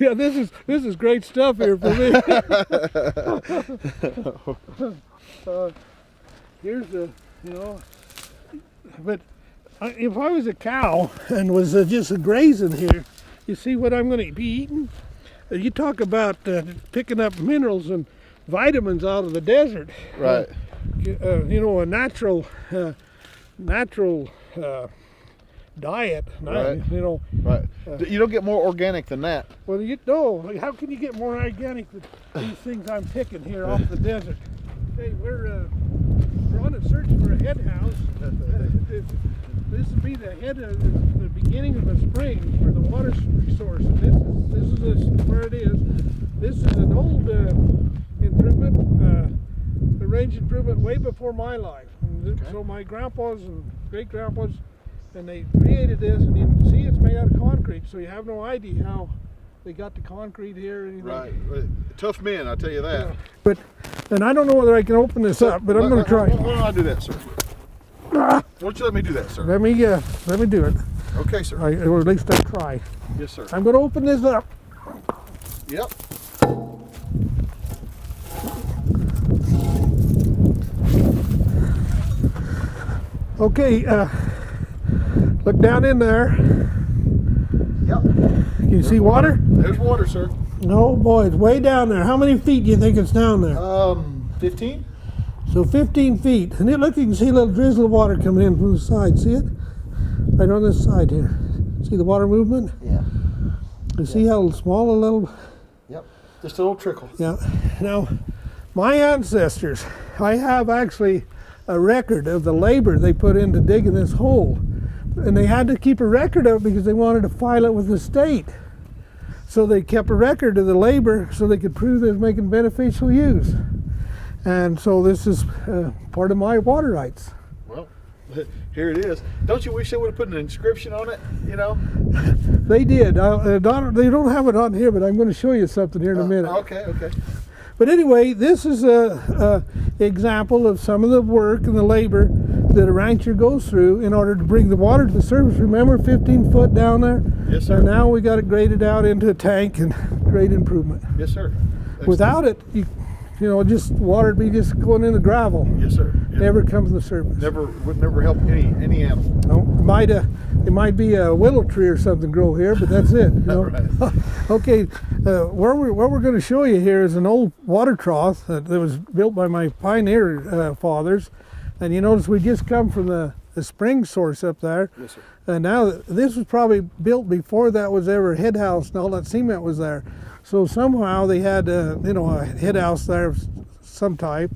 Yeah, this is great stuff here for me. Here's but if I was a cow and was just grazing here, you see what I'm going to be eating? You talk about picking up minerals and vitamins out of the desert. Right. A natural diet. Right. Right. You don't get more organic than that. Well, how can you get more organic than these things I'm picking here off the desert? Hey, we're on a search for a head house. This would be the the beginning of a spring for the water resource. And this is where it is. This is an old improvement, a range improvement way before my life. And so my grandpas and great grandpas, and they created this, and you can see it's made out of concrete. So you have no idea how they got the concrete here. Or anything. Right. Tough men, I'll tell you that. Yeah. And I don't know whether I can open this up, but I'm going to try. Why don't I do that, sir? Why don't you let me do that, sir? Let me do it. Okay, sir. Or at least I try. Yes, sir. I'm going to open this up. Yep. Okay, look down in there. Yep. Can you see water? There's water, sir. No, boy, it's way down there. How many feet do you think it's down there? 15. So 15 feet. And look, you can see a little drizzle of water coming in from the side. See it? Right on this side here. See the water movement? Yeah. You see how small a little? Yep. Just a little trickle. Yeah. Now, my ancestors, I have actually a record of the labor they put into digging this hole. And they had to keep a record of it because they wanted to file it with the state. So they kept a record of the labor so they could prove they was making beneficial use. And so this is part of my water rights. Well, here it is. Don't you wish they would have put an inscription on it, you know? They did. They don't have it on here, but I'm going to show you something here in a minute. Okay. But anyway, this is a example of some of the work and the labor that a rancher goes through in order to bring the water to the surface. Remember 15 foot down there? Yes, sir. And now we got it graded out into a tank, and great improvement. Yes, sir. Excellent. Without it, you know, just water would be just going in the gravel. Yes, sir. Yeah. Never comes to the surface. Would never help any animal. No, it might be a willow tree or something grow here, but that's it. You know? Right. Okay, what we're going to show you here is an old water trough that was built by my pioneer fathers, and you notice we just come from the spring source up there. Yes, sir. And now this was probably built before that was ever a head house and all that cement was there. So somehow they had a head house there of some type,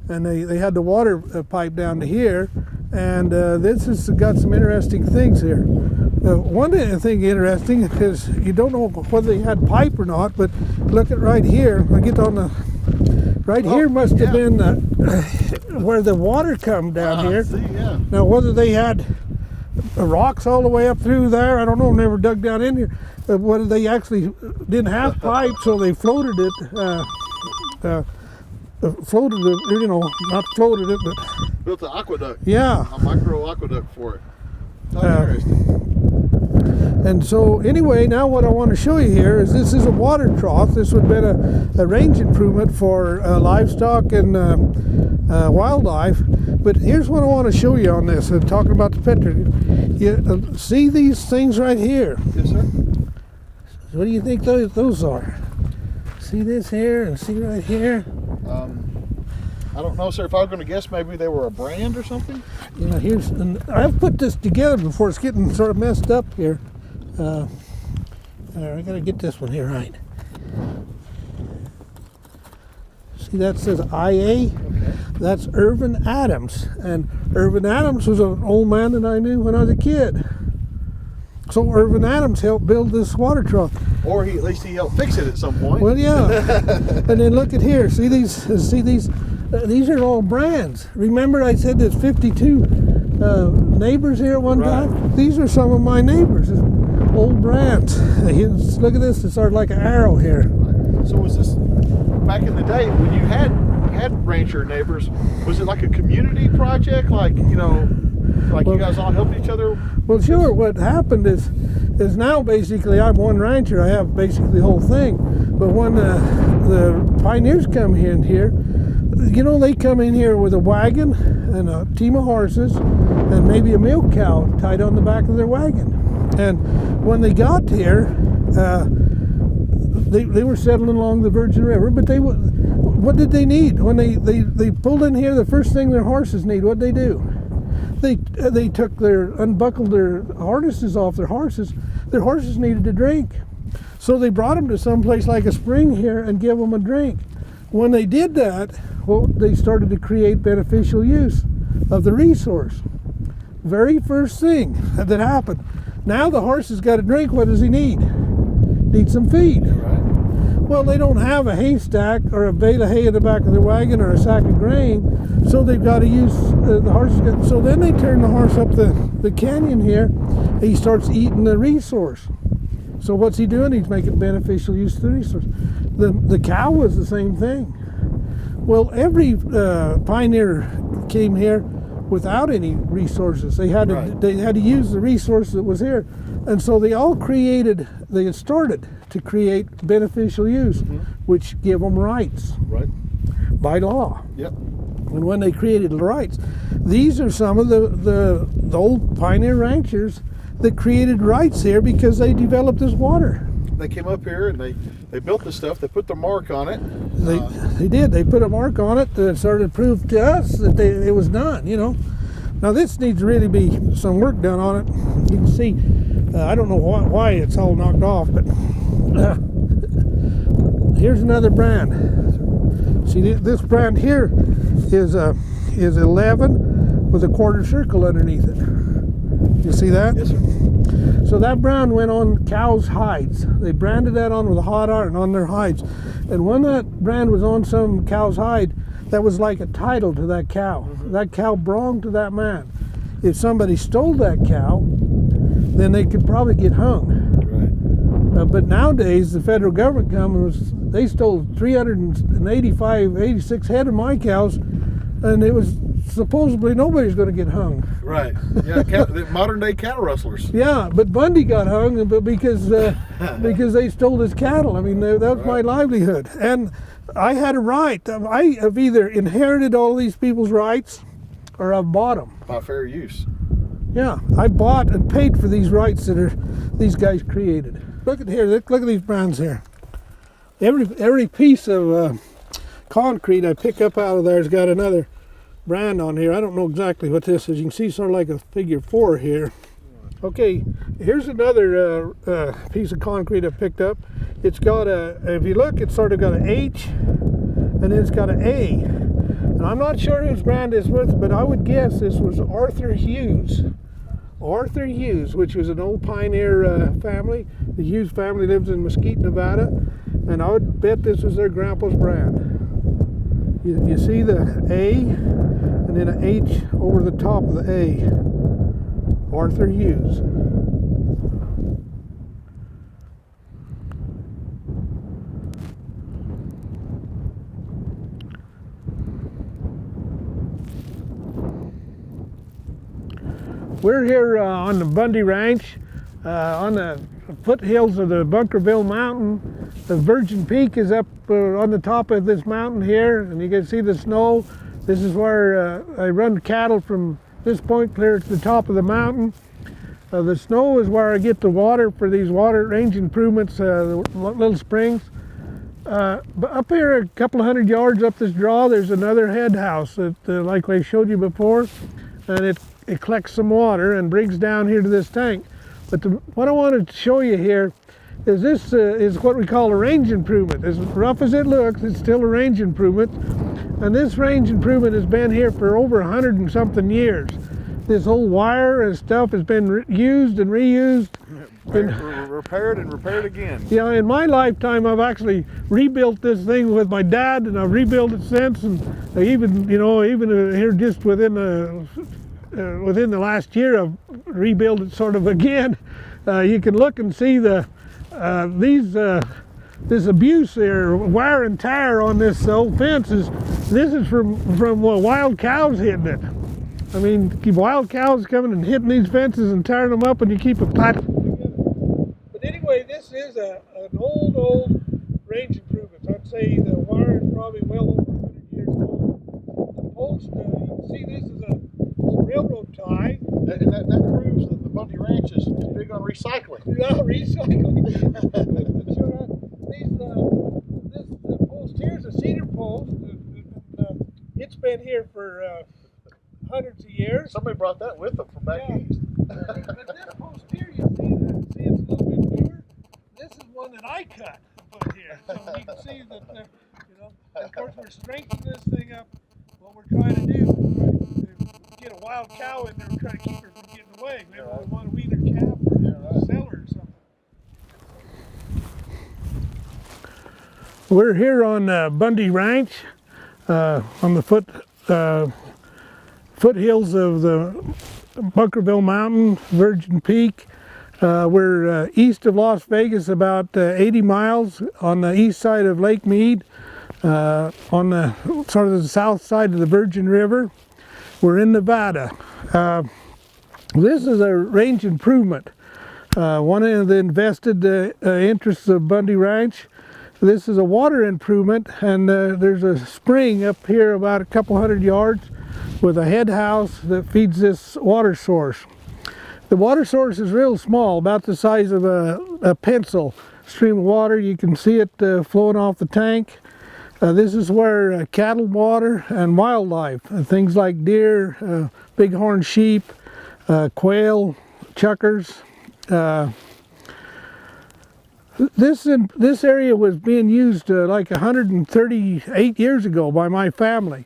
and they had the water pipe down to here, and this has got some interesting things here. One thing interesting is you don't know whether they had pipe or not, but look at right here. I get on the right here must have been where the water come down here. See, yeah. Now whether they had rocks all the way up through there, I don't know. Never dug down in here. Whether they actually didn't have pipe, so they floated it. Floated it, you know, not floated it, but Built an aqueduct. yeah. A micro aqueduct for it. Interesting. And so anyway, now what I want to show you here is this is a water trough. This would have been a range improvement for livestock and wildlife. But here's what I want to show you on this. Talking about the petri. You see these things right here. Yes, sir. What do you think those are? See this here and see right here? I don't know, sir. If I was going to guess, maybe they were a brand or something. Yeah, and I've put this together before. It's getting sort of messed up here. I gotta get this one here right. See, that says IA. Okay. That's Irvin Adams, and Irvin Adams was an old man that I knew when I was a kid. So Irvin Adams helped build this water trough. Or at least he helped fix it at some point. Well, yeah. And then look at here. See these? These are all brands. Remember I said there's 52 neighbors here at one time? These are some of my neighbors, old brands. Look at this, it's sort of like an arrow here. So was this, back in the day when you had rancher neighbors, was it like a community project? Like, you know, like you guys all helped each other? Well, sure. What happened is now basically I'm one rancher. I have basically the whole thing. But when the pioneers come in here, you know, they come in here with a wagon and a team of horses and maybe a milk cow tied on the back of their wagon. And when they got here, they were settling along the Virgin River, but what did they need? When they pulled in here, the first thing their horses need, what'd they do? They unbuckled their harnesses off their horses. Their horses needed to drink. So they brought them to some place like a spring here and give them a drink. When they did that, well, they started to create beneficial use of the resource. Very first thing that happened. Now the horse has got a drink. What does he need? Needs some feed. Right. Well, they don't have a haystack or a bale of hay in the back of their wagon or a sack of grain, so they've got to use the horse. So then they turn the horse up the canyon here, and he starts eating the resource. So what's he doing? He's making beneficial use of the resource. The cow was the same thing. Well, every pioneer came here without any resources. They had to use the resource that was here, and so they started to create beneficial use, which give them rights, Right. by law. Yep. And when they created the rights, these are some of the old pioneer ranchers that created rights here because they developed this water. They came up here and they built this stuff. They put the mark on it. They did. They put a mark on it that started to prove to us that it was done, you know. Now this needs to really be some work done on it. You can see, I don't know why it's all knocked off, but Here's another brand. See, this brand here is 11 with a quarter circle underneath it. You see that? Yes, sir. So that brand went on cows' hides. They branded that on with a hot iron on their hides. And when that brand was on some cow's hide, that was like a title to that cow. That cow belonged to that man. If somebody stole that cow, then they could probably get hung. Right. But nowadays, the federal government they stole 86 head of my cows, and it was supposedly nobody's going to get hung. Right. Yeah. The modern day cattle rustlers. Yeah, but Bundy got hung, but because they stole his cattle. I mean, that was my livelihood, and I had a right. I have either inherited all these people's rights, or I've bought them. By fair use. Yeah, I bought and paid for these rights that these guys created. Look at here. Look at these brands here. Every piece of concrete I pick up out of there's got another brand on here. I don't know exactly what this is. You can see sort of like a figure 4 here. Okay, here's another piece of concrete I picked up. It's got if you look, it's sort of got an H, and then it's got an A. And I'm not sure whose brand this was, but I would guess this was Arthur Hughes. Arthur Hughes, which was an old pioneer family. The Hughes family lives in Mesquite, Nevada, and I would bet this was their grandpa's brand. You see the A, and then an H over the top of the A. Arthur Hughes. We're here on the Bundy Ranch, on the foothills of the Bunkerville Mountain. The Virgin Peak is up on the top of this mountain here, and you can see the snow. This is where I run cattle from this point clear to the top of the mountain. The snow is where I get the water for these water range improvements, the little springs. But up here, a couple of 100 yards up this draw, there's another head house that, like I showed you before, and it collects some water and brings down here to this tank. But what I wanted to show you here is this is what we call a range improvement. As rough as it looks, it's still a range improvement. And this range improvement has been here for over 100 and something years. This whole wire and stuff has been used and reused. Repaired and repaired again. Yeah, in my lifetime, I've actually rebuilt this thing with my dad, and I've rebuilt it since. And even here just within the last year, I've rebuilt it sort of again. You can look and see this abuse here, wear and tear on this old fence. This is from wild cows hitting it. I mean, keep wild cows coming and hitting these fences and tearing them up, and you keep it patched together. But anyway, this is an old range improvement. I'd say the wire is probably well over 100 years old. The post, you can see this is a railroad tie. And that proves that the Bundy Ranch is big on recycling. Yeah, recycling. Sure. This post here is a cedar post. It's been here for hundreds of years. Somebody brought that with them from back east. But this post here, you see it's a little bit newer. This is one that I cut and put here. So you can see that, of course, we're strengthening this thing up. What we're trying to do is get a wild cow in there and try to keep her from getting away. Maybe we want to wean her calf or sell her or something. We're here on Bundy Ranch, on the foothills of the Bunkerville Mountain, Virgin Peak. We're east of Las Vegas, about 80 miles on the east side of Lake Mead, on the sort of the south side of the Virgin River. We're in Nevada. This is a range improvement. One of the invested interests of Bundy Ranch. This is a water improvement, and there's a spring up here about a couple 100 yards with a head house that feeds this water source. The water source is real small, about the size of a pencil stream of water. You can see it flowing off the tank. This is where cattle water and wildlife, things like deer, bighorn sheep, quail, chukars, This area was being used like 138 years ago by my family.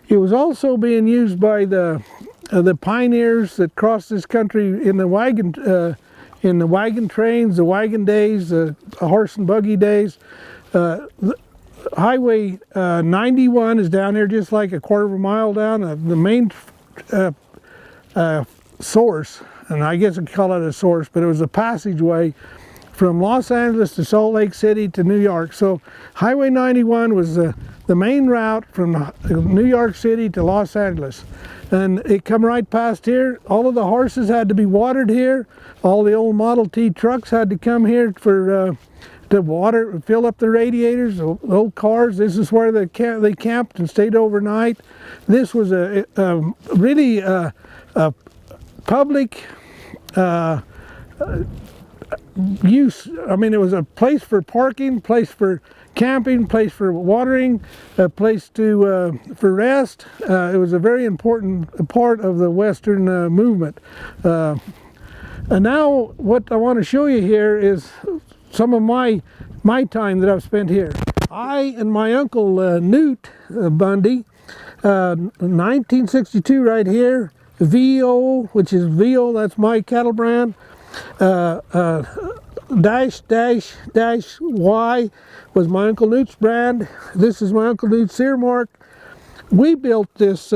It was also being used by the pioneers that crossed this country in the wagon trains, the wagon days, the horse and buggy days. Highway 91 is down here just like a quarter of a mile down. The main source, and I guess I call it a source, but it was a passageway from Los Angeles to Salt Lake City to New York. So Highway 91 was the main route from New York City to Los Angeles. And it come right past here. All of the horses had to be watered here. All the old Model T trucks had to come here for to fill up the radiators, the old cars. This is where they camped and stayed overnight. This was a really public use. I mean, it was a place for parking, place for camping, place for watering, a place to for rest. It was a very important part of the Western movement. And now what I want to show you here is some of my time that I've spent here. I and my uncle Newt Bundy, 1962 right here, VO, which is VO, that's my cattle brand, dash Y was my Uncle Newt's brand. This is my Uncle Newt's earmark. We built this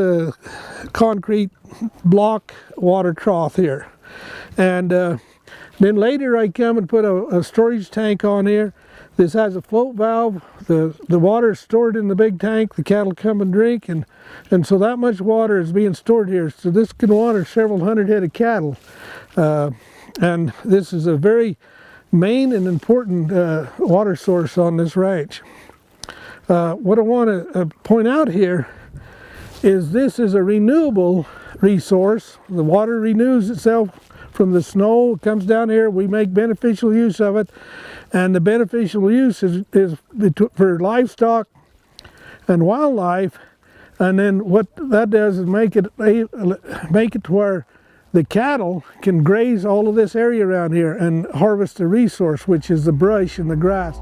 concrete block water trough here. And then later I come and put a storage tank on here. This has a float valve. The water is stored in the big tank. The cattle come and drink, and so that much water is being stored here. So this can water several hundred head of cattle. And this is a very main and important water source on this ranch. What I want to point out here is this is a renewable resource. The water renews itself from the snow. It comes down here. We make beneficial use of it, and the beneficial use is for livestock and wildlife. And then what that does is make it to where the cattle can graze all of this area around here and harvest the resource, which is the brush and the grass.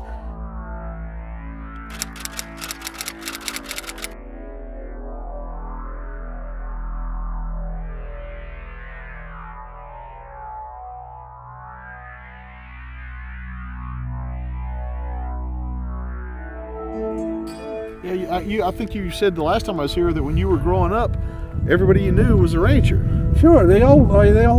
Yeah, I think you said the last time I was here that when you were growing up, everybody you knew was a rancher. Sure, they all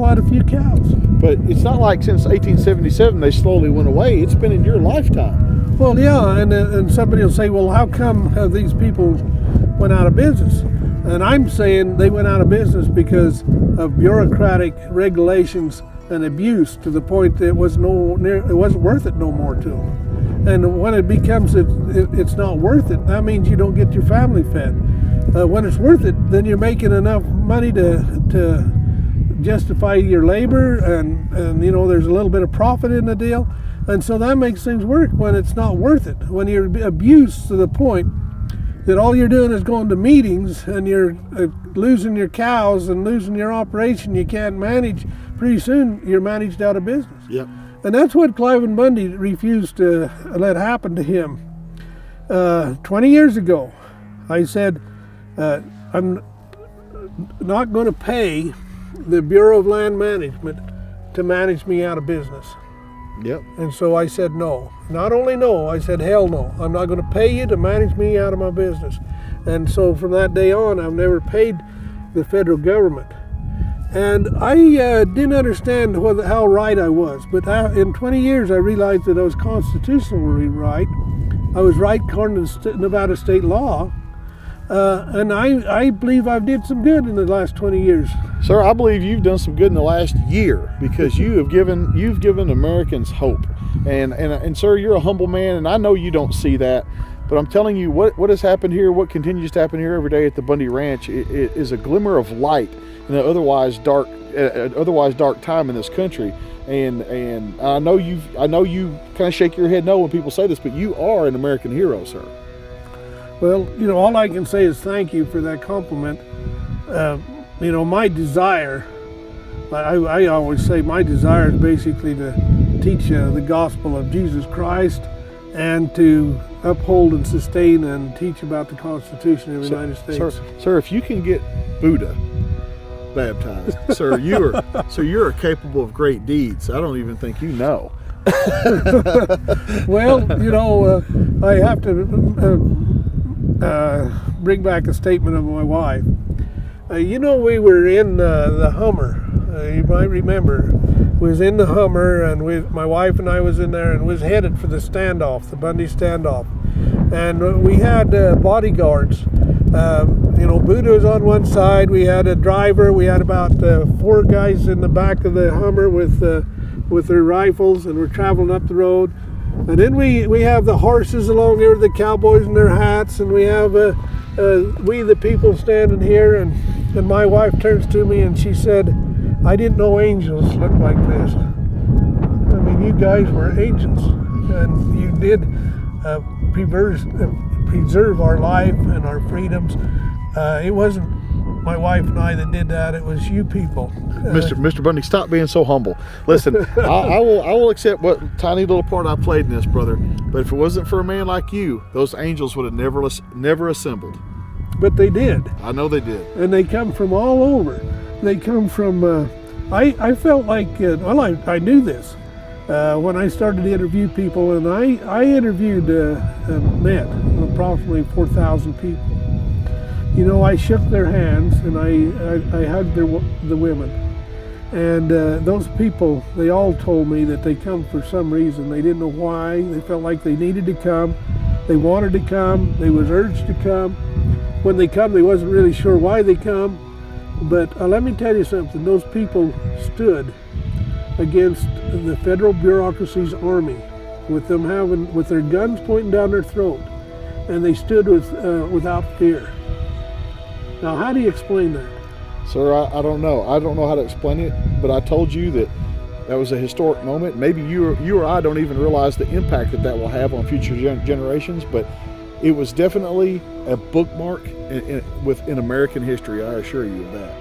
had a few cows. But it's not like since 1877 they slowly went away. It's been in your lifetime. Well, yeah, and somebody will say, well, how come these people went out of business? And I'm saying they went out of business because of bureaucratic regulations and abuse, to the point that it wasn't worth it no more to them. And when it becomes it's not worth it, that means you don't get your family fed. When it's worth it, then you're making enough money to justify your labor, and you know, there's a little bit of profit in the deal, and so that makes things work. When it's not worth it, when you're abused to the point that all you're doing is going to meetings and you're losing your cows and losing your operation, you can't manage, pretty soon you're managed out of business. Yep. And that's what Cliven Bundy refused to let happen to him. 20 years ago, I said, I'm not going to pay the Bureau of Land Management to manage me out of business. Yep. And so I said no. Not only no, I said hell no. I'm not going to pay you to manage me out of my business. And so from that day on, I've never paid the federal government. And I didn't understand how right I was, but in 20 years I realized that I was constitutionally right. I was right according to Nevada state law, and I believe I've did some good in the last 20 years. Sir, I believe you've done some good in the last year, because you've given Americans hope. And sir, you're a humble man, and I know you don't see that. But I'm telling you, what has happened here, what continues to happen here every day at the Bundy Ranch, it is a glimmer of light in an otherwise dark time in this country. And I know you kind of shake your head no when people say this, but you are an American hero, sir. Well, you know, all I can say is thank you for that compliment. You know, my desire, I always say my desire is basically to teach the gospel of Jesus Christ, and to uphold and sustain and teach about the Constitution of the United States. Sir, if you can get Buddha baptized, sir, you're capable of great deeds. I don't even think you know. Well, you know, I have to bring back a statement of my wife. You know, we were in the Hummer. You might remember. We was in the Hummer, and my wife and I was in there, and was headed for the standoff, the Bundy standoff. And we had bodyguards. You know, Buddha was on one side. We had a driver. We had about 4 guys in the back of the Hummer with their rifles, and we're traveling up the road. And then we have the horses along there, the cowboys in their hats, and we have we the people standing here. And my wife turns to me and she said, "I didn't know angels looked like this." I mean, you guys were angels, and you did preserve our life and our freedoms. It wasn't my wife and I that did that. It was you people. Mr. Bundy, stop being so humble. Listen, I will accept what tiny little part I played in this, brother. But if it wasn't for a man like you, those angels would have never assembled. But they did. I know they did. And they come from all over. They come from. I felt like I knew this when I started to interview people, and I interviewed met approximately 4,000 people. You know, I shook their hands and I hugged the women. And those people, they all told me that they come for some reason. They didn't know why. They felt like they needed to come. They wanted to come. They was urged to come. When they come, they wasn't really sure why they come. But let me tell you something. Those people stood against the federal bureaucracy's army with their guns pointing down their throat. And they stood without fear. Now, how do you explain that? Sir, I don't know. I don't know how to explain it, but I told you that was a historic moment. Maybe you or I don't even realize the impact that will have on future generations, but it was definitely a bookmark in American history, I assure you of that.